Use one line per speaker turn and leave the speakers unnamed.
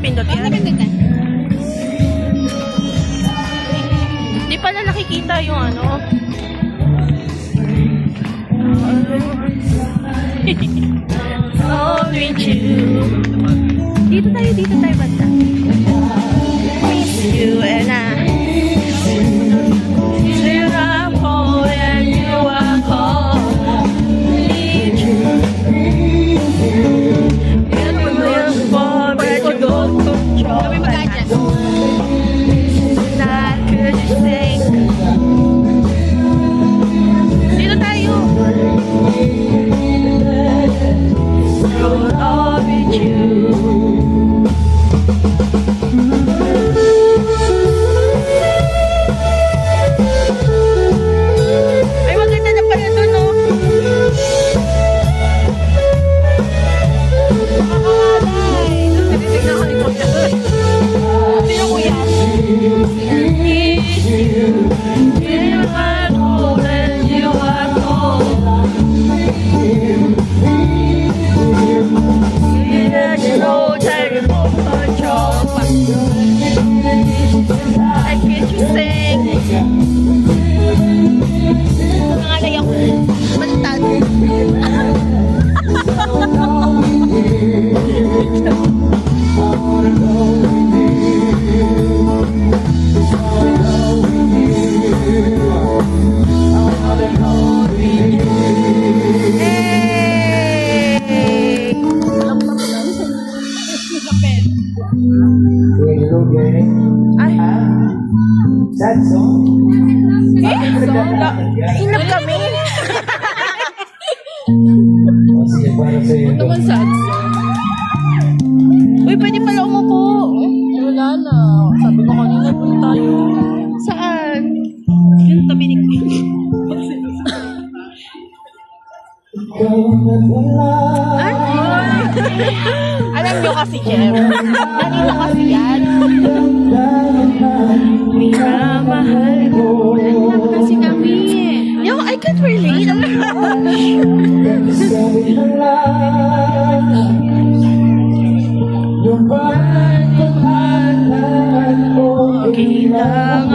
pindot yan?
Napindot ka.
Di pala nakikita yung ano. Oh, with you. Dito tayo banda. Miss you and I. Still I'm cold and you are cold. Need you. It will fall, but you won't control.
Kami mag-adjust.
Not could you think. Dito tayo. You're all with you. Ay, maganda na pala doon, no? Makakalay. Tinitignan ko ni Kuya. Sino Kuya? Miss you. You are cold and you are cold. There's no time for control. I can't you sing.
Nangalay ako. Baliktad.
Hey! Ay,
Sad song?
inap kami.
O sige, para sa'yo.
Naman sad song.
Uy, pwede pala umupo.
Wala na. Sabi ko kanina punta tayo.
Saan? Yung tabi ni Queen. Ay! Alam nyo kasi, Jeff. Ganito kasi yan. Minamahal ko.
Alam kasi kami.
Yo, I can't relate. Okay lang